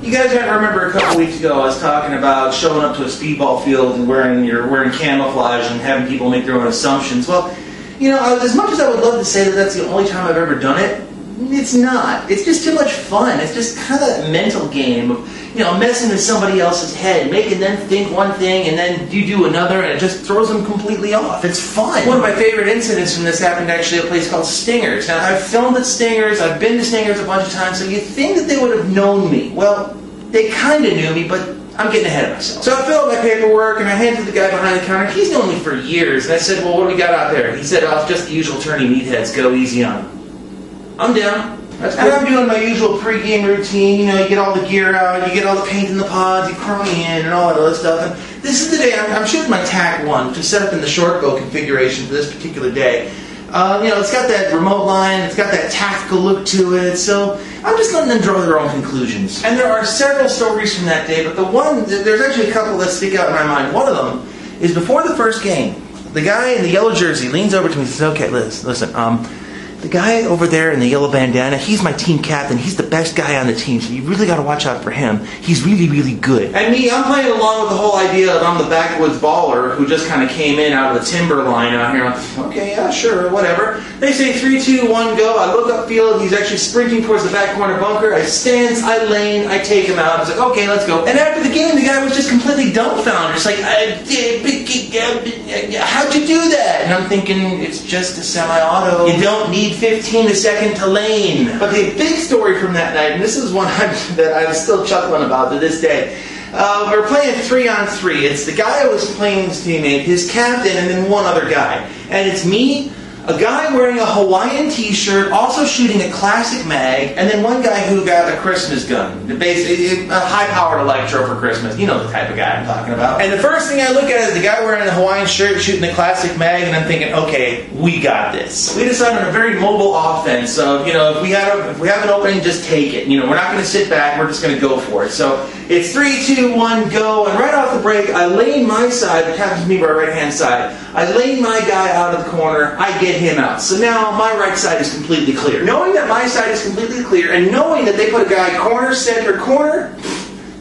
You guys might remember a couple weeks ago I was talking about showing up to a speedball field and wearing camouflage and having people make their own assumptions. Well, you know, as much as I would love to say that that's the only time I've ever done it, it's not. It's just too much fun. It's just kind of that mental game of, you know, messing with somebody else's head, making them think one thing and then you do another, and it just throws them completely off. It's fun. One of my favorite incidents from this happened actually at a place called Stingers. Now, I've filmed at Stingers, I've been to Stingers a bunch of times, so you'd think that they would have known me. Well, they kind of knew me, but I'm getting ahead of myself. So I filled out my paperwork and I handed the guy behind the counter. He's known me for years, and I said, well, what do we got out there? He said, oh, it's just the usual tourney meatheads, go easy on them. I'm down. And I'm doing my usual pre-game routine. You know, you get all the gear out, you get all the paint in the pods, you chrome in and all that other stuff. And this is the day I'm shooting my TAC 1, which is set up in the short bow configuration for this particular day. You know, it's got that remote line, it's got that tactical look to it, so I'm just letting them draw their own conclusions. And there are several stories from that day, but there's actually a couple that stick out in my mind. One of them is before the first game, the guy in the yellow jersey leans over to me and says, okay, listen, the guy over there in the yellow bandana, he's my team captain. He's the best guy on the team, so you really got to watch out for him. He's really, really good. And me, I'm playing along with the whole idea of I'm the backwoods baller who just kind of came in out of the timber line out here. I'm like, okay, yeah, sure, whatever. They say 3, 2, 1, go. I look upfield. He's actually sprinting towards the back corner bunker. I stance, I lane, I take him out. I was like, okay, let's go. And after the game, the guy was just completely dumbfounded. Just like, how'd you do that? And I'm thinking, it's just a semi-auto. You don't need 15 a second to lane. But the big story from that night, and this is one that I'm still chuckling about to this day. We're playing 3-on-3. It's the guy who was playing his teammate, his captain, and then one other guy. And it's me, a guy wearing a Hawaiian t-shirt, also shooting a classic mag, and then one guy who got a Christmas gun. Basically, a high-powered electro for Christmas. You know the type of guy I'm talking about. And the first thing I look at is the guy wearing the Hawaiian shirt shooting the classic mag, and I'm thinking, okay, we got this. We decided on a very mobile offense of, you know, if we have an opening, just take it. You know, we're not going to sit back, we're just going to go for it. So it's 3, 2, 1, go, and right off the break, I lane my side, which happens to be my right-hand side. I lane my guy out of the corner, I get him out. So now my right side is completely clear. Knowing that my side is completely clear, and knowing that they put a guy corner, center, corner,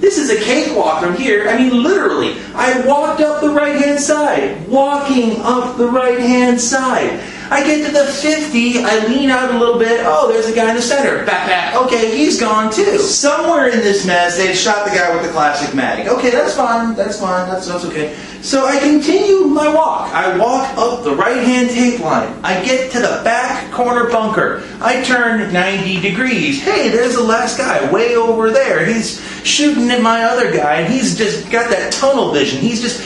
this is a cakewalk from here. I mean, literally, I walked up the right-hand side. Walking up the right-hand side. I get to the 50, I lean out a little bit, oh, there's a guy in the center. Back, okay, he's gone too. Somewhere in this mess, they shot the guy with the classic mag. Okay, that's fine, that's okay. So I continue my walk. I walk up the right-hand tape line. I get to the back corner bunker. I turn 90 degrees. Hey, there's the last guy way over there. He's shooting at my other guy, and he's just got that tunnel vision. He's just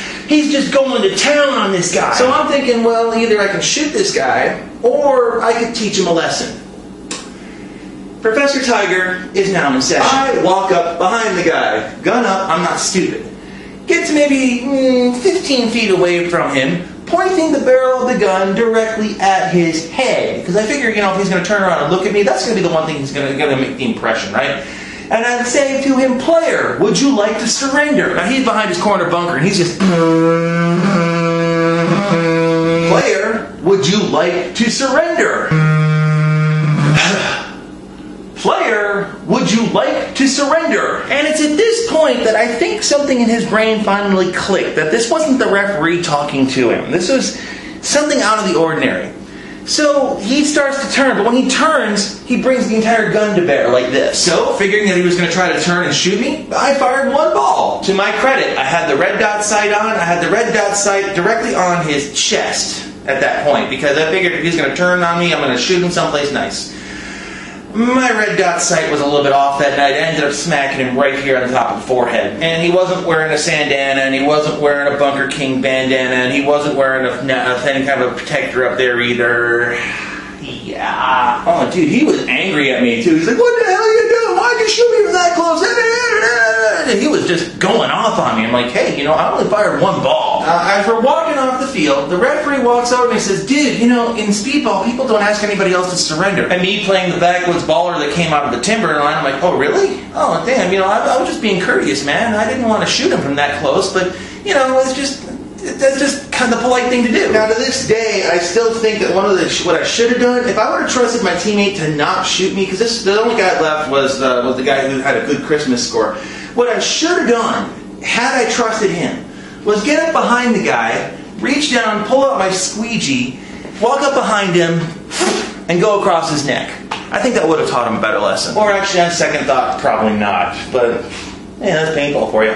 going to town on this guy. So I'm thinking, well, either I can shoot this guy, or I could teach him a lesson. Professor Tiger is now in session. I walk up behind the guy, gun up, I'm not stupid. Get to maybe 15 feet away from him, pointing the barrel of the gun directly at his head. Because I figure, you know, if he's going to turn around and look at me, that's going to be the one thing he's going to make the impression, right? And I'd say to him, player, would you like to surrender? Now he's behind his corner bunker and he's just... Player, would you like to surrender? Player, would you like to surrender? And it's at this point that I think something in his brain finally clicked, that this wasn't the referee talking to him. This was something out of the ordinary. So he starts to turn, but when he turns, he brings the entire gun to bear like this. So, figuring that he was going to try to turn and shoot me, I fired one ball. To my credit, I had the red dot sight on. I had the red dot sight directly on his chest at that point, because I figured if he's going to turn on me, I'm going to shoot him someplace nice. My red dot sight was a little bit off that night. I ended up smacking him right here on the top of the forehead. And he wasn't wearing a sandana, and he wasn't wearing a Bunker King bandana, and he wasn't wearing any kind of a protector up there either. Yeah. Oh, dude, he was angry at me, too. He's like, what the hell are you doing? Why'd you shoot me from that close? And he was just going off on me. I'm like, hey, you know, I only fired one ball. As we're walking off the field, the referee walks over and he says, dude, you know, in speedball, people don't ask anybody else to surrender. And me playing the backwoods baller that came out of the timber line, I'm like, oh, really? Oh, damn, you know, I was just being courteous, man. I didn't want to shoot him from that close, but, you know, it's just... That's just kind of the polite thing to do. Now, to this day, I still think that what I should have done, if I would have trusted my teammate to not shoot me, because the only guy left was the guy who had a good Christmas score. What I should have done, had I trusted him, was get up behind the guy, reach down, pull out my squeegee, walk up behind him, and go across his neck. I think that would have taught him a better lesson. Or actually, on second thought, probably not. But, yeah, that's paintball for you.